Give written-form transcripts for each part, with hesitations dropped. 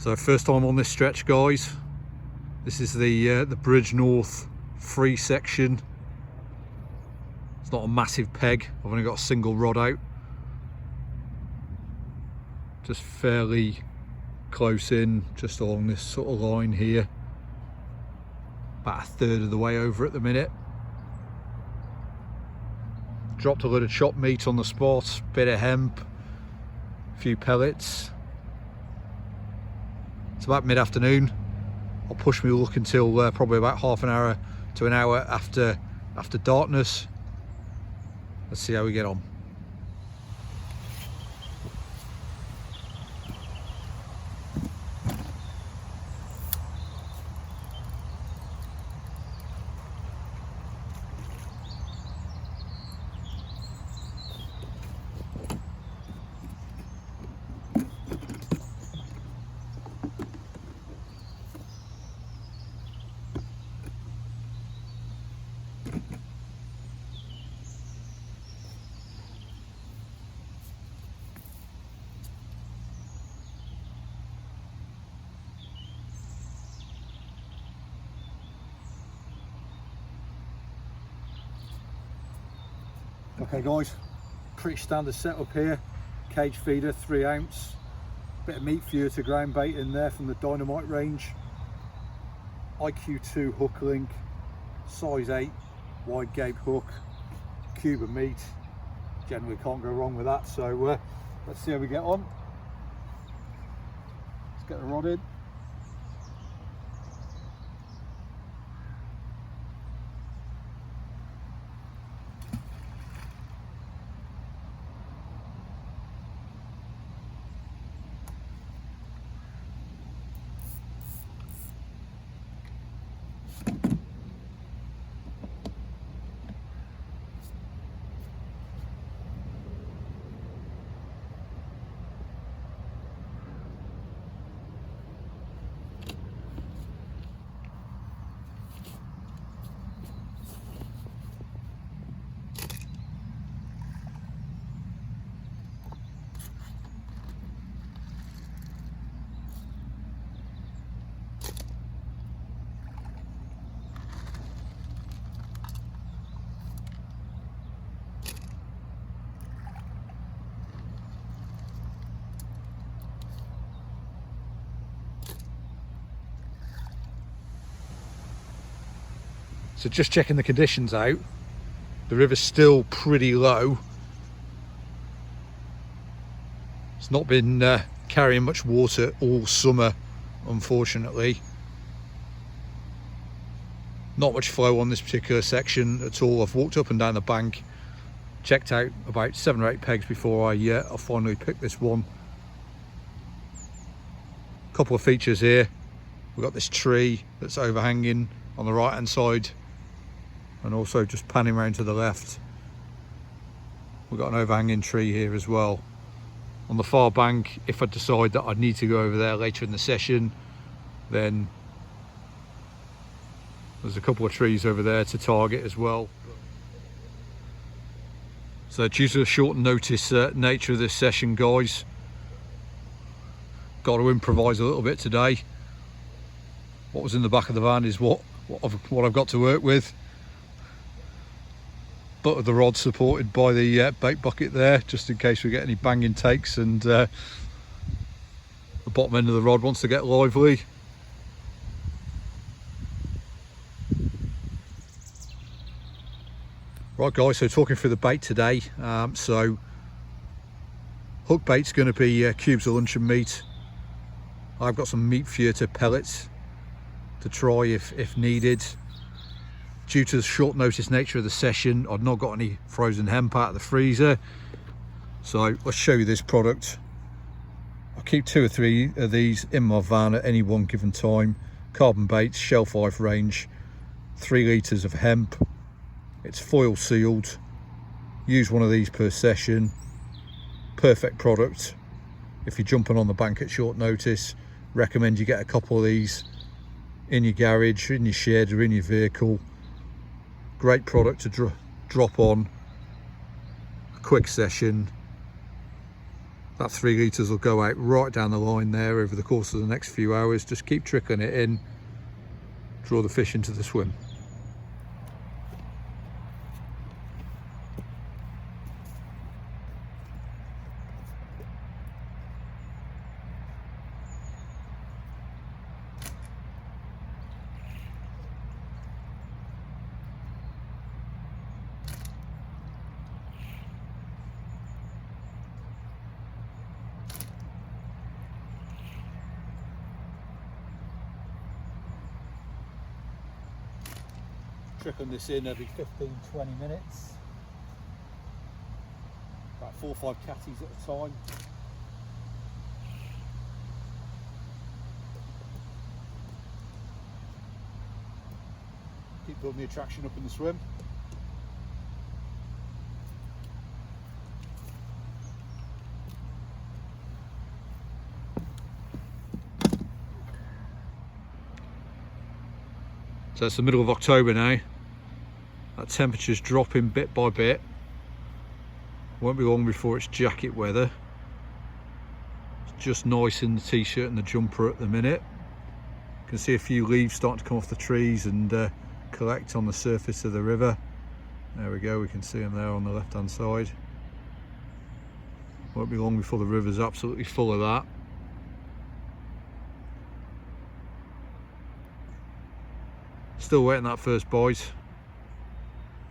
So first time on this stretch, guys. This is the Bridgnorth free section. It's not a massive peg, I've only got a single rod out. Just fairly close in, just along this sort of line here. About a third of the way over at the minute. Dropped a load of chopped meat on the spot, bit of hemp, a few pellets. It's about mid-afternoon. I'll push my luck until probably about half an hour to an hour after darkness. Let's see how we get on. Okay guys, pretty standard setup here. Cage feeder, 3 ounce. Bit of meat for you to ground bait in there from the Dynamite range. IQ2 hook link, size 8, wide gape hook, cube of meat. Generally can't go wrong with that, so let's see how we get on. Let's get the rod in. So just checking the conditions out, the river's still pretty low. It's not been carrying much water all summer, unfortunately. Not much flow on this particular section at all. I've walked up and down the bank, checked out about 7 or 8 pegs before I finally picked this one. Couple of features here. We've got this tree that's overhanging on the right hand side, and also just panning around to the left, we've got an overhanging tree here as well. On the far bank, if I decide that I need to go over there later in the session, then there's a couple of trees over there to target as well. So due to the short notice nature of this session, guys, got to improvise a little bit today. What was in the back of the van is what I've got to work with. Butt of the rod supported by the bait bucket there, just in case we get any banging takes and the bottom end of the rod wants to get lively. Right guys, so talking through the bait today. So hook bait's going to be cubes of luncheon meat. I've got some meat to pellets to try if needed. Due to the short notice nature of the session, I've not got any frozen hemp out of the freezer. So let's show you this product. I keep 2 or 3 of these in my van at any one given time. Carbon baits, shelf life range, 3 litres of hemp. It's foil sealed. Use one of these per session. Perfect product if you're jumping on the bank at short notice. Recommend you get a couple of these in your garage, in your shed or in your vehicle. Great product to drop on a quick session That 3 litres will go out right down the line there over the course of the next few hours. Just keep trickling it in, draw the fish into the swim. Trickling this in every 15-20 minutes, about 4 or 5 catties at a time. Keep building the attraction up in the swim. So it's the middle of October now. That temperature's dropping bit by bit. Won't be long before it's jacket weather. It's just nice in the t-shirt and the jumper at the minute. You can see a few leaves starting to come off the trees and collect on the surface of the river. There we go, we can see them there on the left hand side. Won't be long before the river's absolutely full of that. Still waiting that first bite.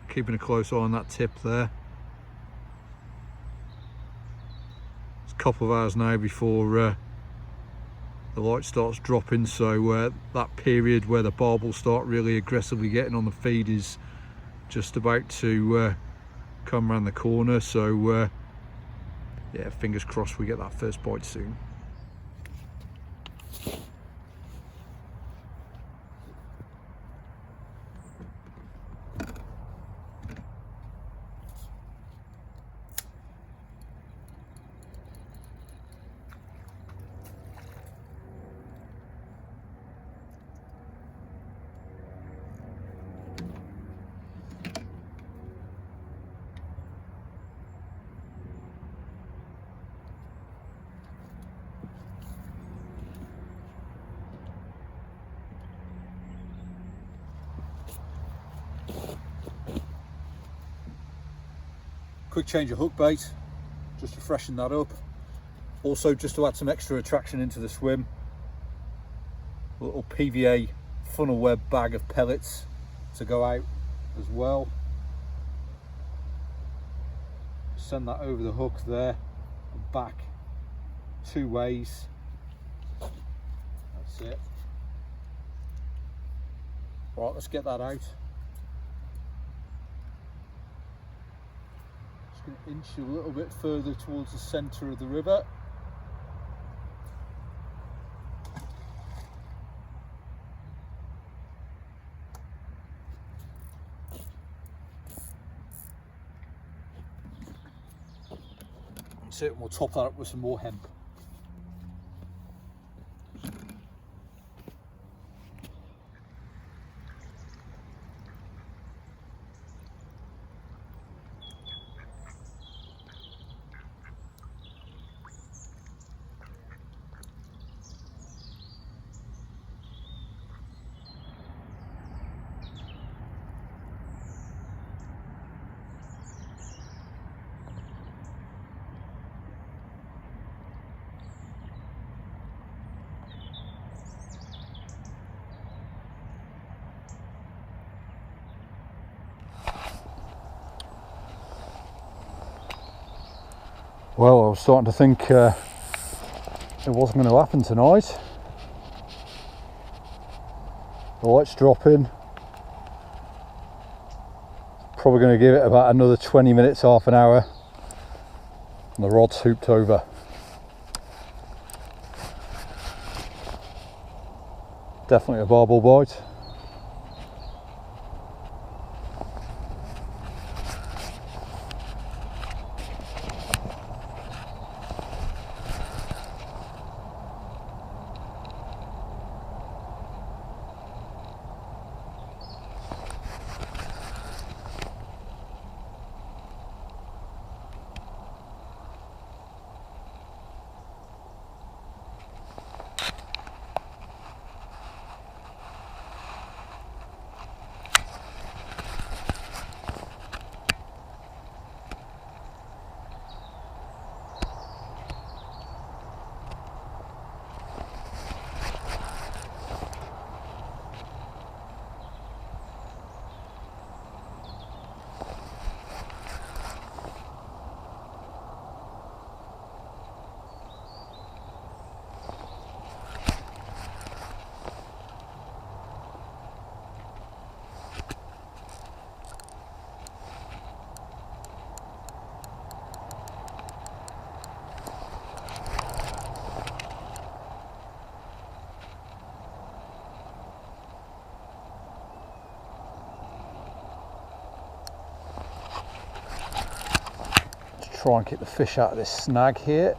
Keeping a close eye on that tip there. It's a couple of hours now before the light starts dropping, so that period where the barbel start really aggressively getting on the feed is just about to come around the corner. So yeah, fingers crossed we get that first bite soon. Quick change of hook bait, just to freshen that up. Also, just to add some extra attraction into the swim, a little PVA funnel web bag of pellets to go out as well. Send that over the hook there and back 2 ways. That's it. Right, let's get that out. Inch a little bit further towards the centre of the river. That's it, and we'll top that up with some more hemp. Well, I was starting to think it wasn't going to happen tonight. The light's dropping. Probably going to give it about another 20 minutes, half an hour, and the rod's hooped over. Definitely a barbel bite. try and keep the fish out of this snag here.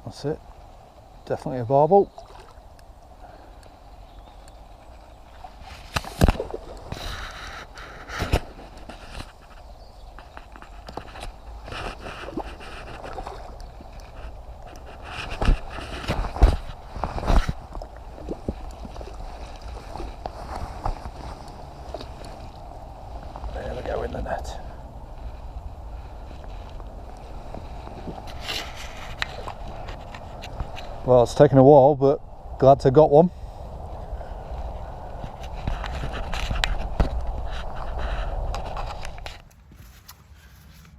That's it, definitely a barbel. There we go in the net. Well, it's taken a while, but glad to got one.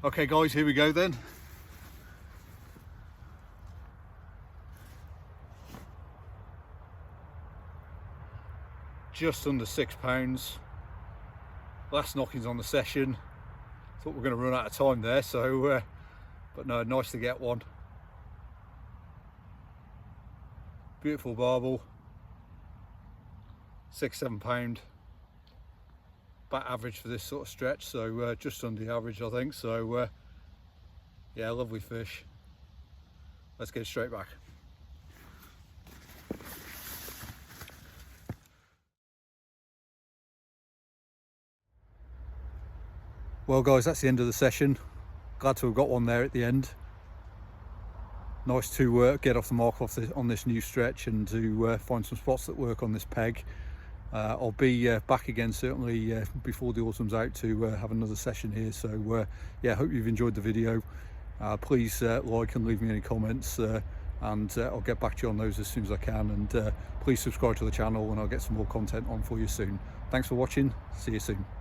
Okay guys, here we go then. Just under £6. Last knockings on the session. Thought we were going to run out of time there, so but no, nice to get one. Beautiful barbel, £6–7. About average for this sort of stretch, so just under the average I think. So yeah, lovely fish. Let's get straight back. Well guys, that's the end of the session. Glad to have got one there at the end. Nice to get off the mark on this new stretch and to find some spots that work on this peg. I'll be back again certainly before the autumn's out to have another session here. So yeah, hope you've enjoyed the video. Please like and leave me any comments, and I'll get back to you on those as soon as I can. And please subscribe to the channel and I'll get some more content on for you soon. Thanks for watching. See you soon.